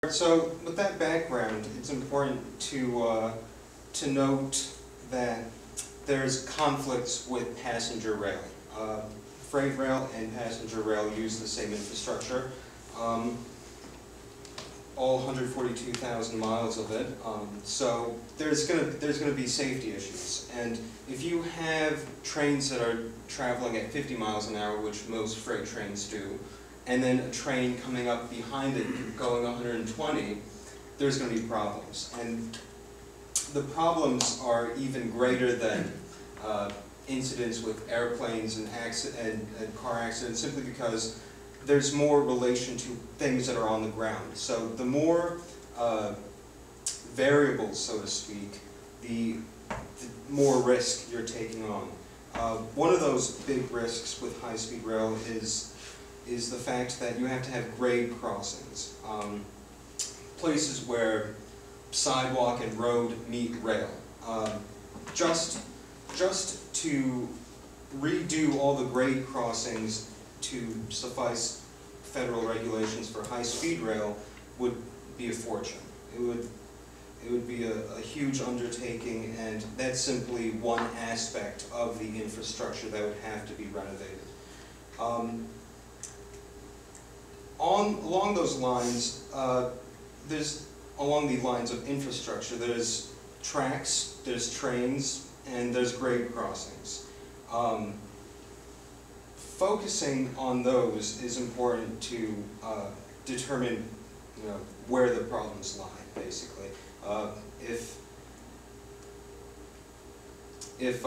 So with that background, it's important to note that there's conflicts with passenger rail. Freight rail and passenger rail use the same infrastructure. All 142,000 miles of it. So there's gonna be safety issues. And if you have trains that are traveling at 50 miles an hour, which most freight trains do, and then a train coming up behind it going 120, there's going to be problems. And the problems are even greater than incidents with airplanes and car accidents, simply because there's more relation to things that are on the ground. So the more variables, so to speak, the more risk you're taking on. One of those big risks with high-speed rail is the fact that you have to have grade crossings, places where sidewalk and road meet rail. Just to redo all the grade crossings to suffice federal regulations for high-speed rail would be a fortune. It would be a huge undertaking, and that's simply one aspect of the infrastructure that would have to be renovated. Along those lines, along the lines of infrastructure, there's tracks, there's trains, and there's grade crossings. Focusing on those is important to determine, where the problems lie, basically. If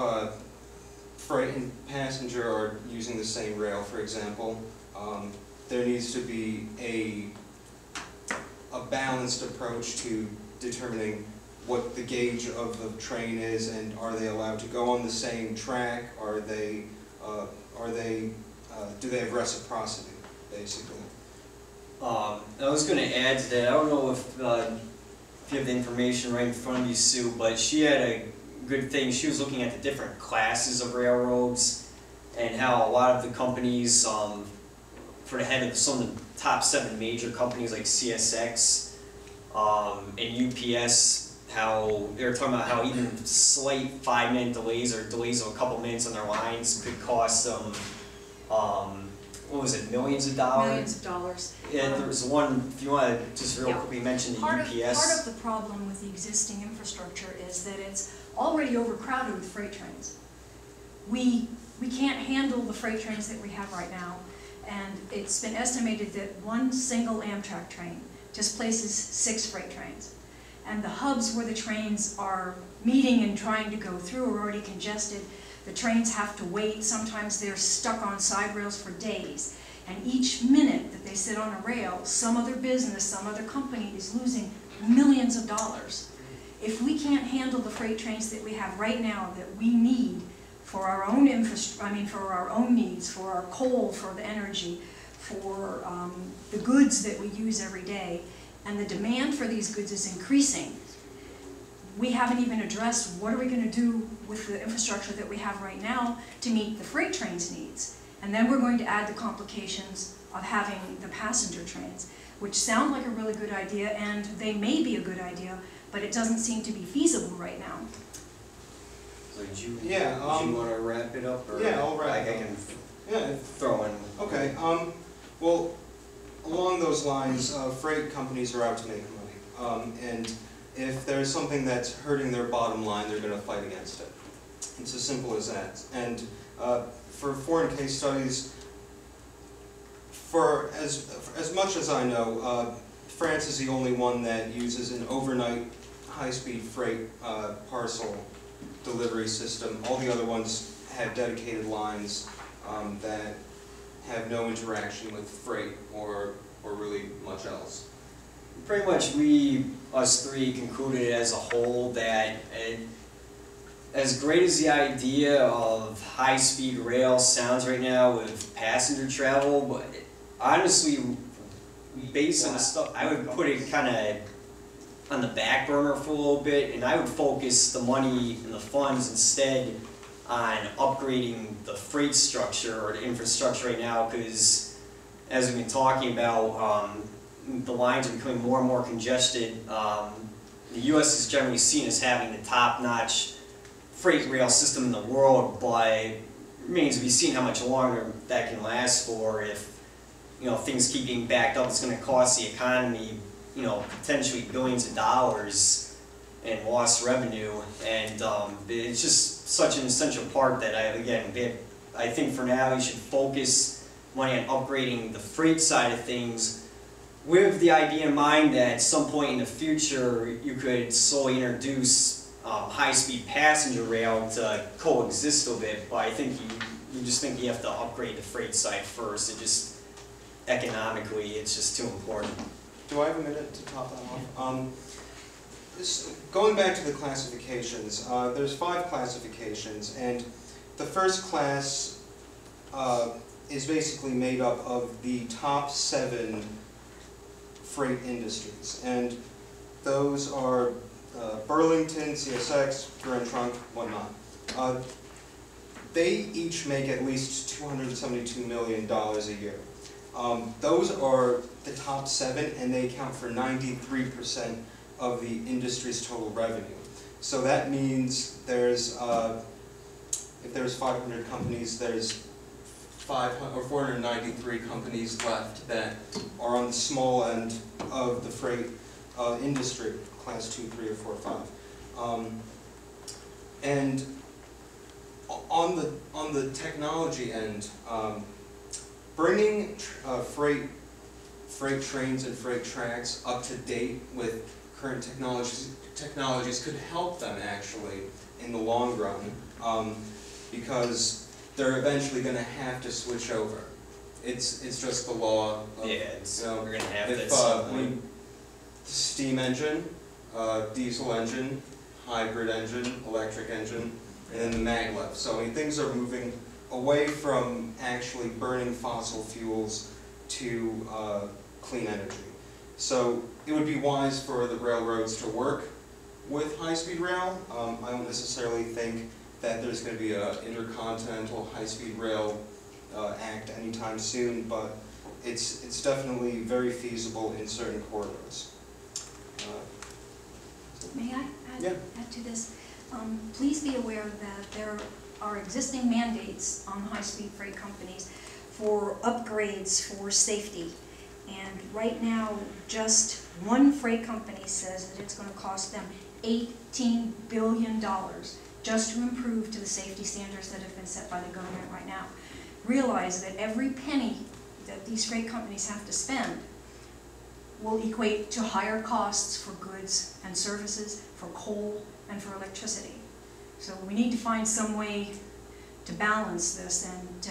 freight and passenger are using the same rail, for example, there needs to be a balanced approach to determining what the gauge of the train is, and are they allowed to go on the same track? Do they have reciprocity, basically? I was going to add to that. I don't know if you have the information right in front of you, Sue, but she had a good thing. She was looking at the different classes of railroads and how a lot of the companies, for the head of some of the top 7 major companies like CSX and UPS, how they were talking about how even slight 5-minute delays or delays of a couple minutes on their lines could cost them, what was it, millions of dollars? Millions of dollars. Yeah, there was one, if you want to just real quickly mention the UPS. Part of the problem with the existing infrastructure is that it's already overcrowded with freight trains. We can't handle the freight trains that we have right now, and it's been estimated that one single Amtrak train displaces 6 freight trains. And the hubs where the trains are meeting and trying to go through are already congested. The trains have to wait. Sometimes they're stuck on side rails for days. And each minute that they sit on a rail, some other business, some other company is losing millions of dollars. If we can't handle the freight trains that we have right now that we need for our own for our own needs, for our coal, for the energy, for the goods that we use every day, and the demand for these goods is increasing, we haven't even addressed what are we going to do with the infrastructure that we have right now to meet the freight trains' needs. And then we're going to add the complications of having the passenger trains, which sound like a really good idea, and they may be a good idea, but it doesn't seem to be feasible right now. So do you want to wrap it up? Or Yeah, I'll wrap it up. I can throw in. Okay. Well, along those lines, freight companies are out to make money, and if there's something that's hurting their bottom line, they're going to fight against it. It's as simple as that. And for foreign case studies, for as much as I know, France is the only one that uses an overnight high-speed freight parcel delivery system. All the other ones have dedicated lines that have no interaction with freight or really much else. Pretty much us three concluded as a whole that as great as the idea of high-speed rail sounds right now with passenger travel, but honestly, based on the stuff, I would put it kind of on the back burner for a little bit, and I would focus the money and the funds instead on upgrading the freight structure or the infrastructure right now, because as we've been talking about, the lines are becoming more and more congested. The U.S. is generally seen as having the top-notch freight rail system in the world, but it remains to be seen how much longer that can last for. If things keep getting backed up, it's going to cost the economy potentially billions of dollars in lost revenue, and it's just such an essential part that I think for now you should focus money on upgrading the freight side of things, with the idea in mind that at some point in the future you could slowly introduce high-speed passenger rail to coexist a bit. But I think you just think you have to upgrade the freight side first. It just economically, it's just too important. Do I have a minute to top that off? Going back to the classifications, there's 5 classifications, and the first class is basically made up of the top 7 freight industries, and those are Burlington, CSX, Grand Trunk, whatnot. They each make at least $272 million a year. Those are the top 7, and they account for 93% of the industry's total revenue. So that means there's, if there's 500 companies, there's 493 companies left that are on the small end of the freight industry, class 2, 3, or 4, 5. And on the technology end, bringing freight trains and freight tracks up to date with current technologies could help them actually in the long run, because they're eventually going to have to switch over. It's just the law. We're going to have to. Steam engine, diesel engine, hybrid engine, electric engine, and then the maglev. So things are moving away from actually burning fossil fuels to clean energy. So it would be wise for the railroads to work with high-speed rail. I don't necessarily think that there's going to be an intercontinental high-speed rail act anytime soon, but it's definitely very feasible in certain corridors. May I Yeah. add to this? Please be aware that there are existing mandates on high-speed freight companies for upgrades for safety. And right now, just one freight company says that it's going to cost them $18 billion just to improve to the safety standards that have been set by the government right now. Realize that every penny that these freight companies have to spend will equate to higher costs for goods and services, for coal, and for electricity. So we need to find some way to balance this and to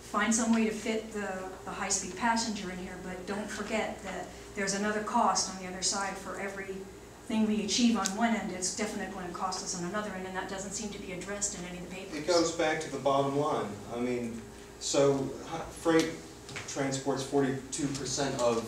find some way to fit the high-speed passenger in here, but don't forget that there's another cost on the other side. For everything we achieve on one end, it's definitely going to cost us on another end, and that doesn't seem to be addressed in any of the papers. It goes back to the bottom line. So freight transports 42% of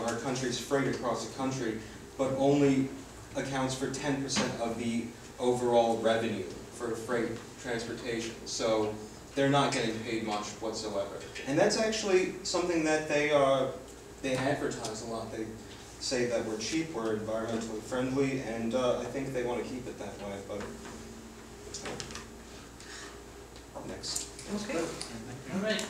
our country's freight across the country, but only accounts for 10% of the overall revenue for freight transportation. So they're not getting paid much whatsoever. And that's actually something that they advertise a lot. They say that we're cheap, we're environmentally friendly, and I think they want to keep it that way. But next. Okay. All right.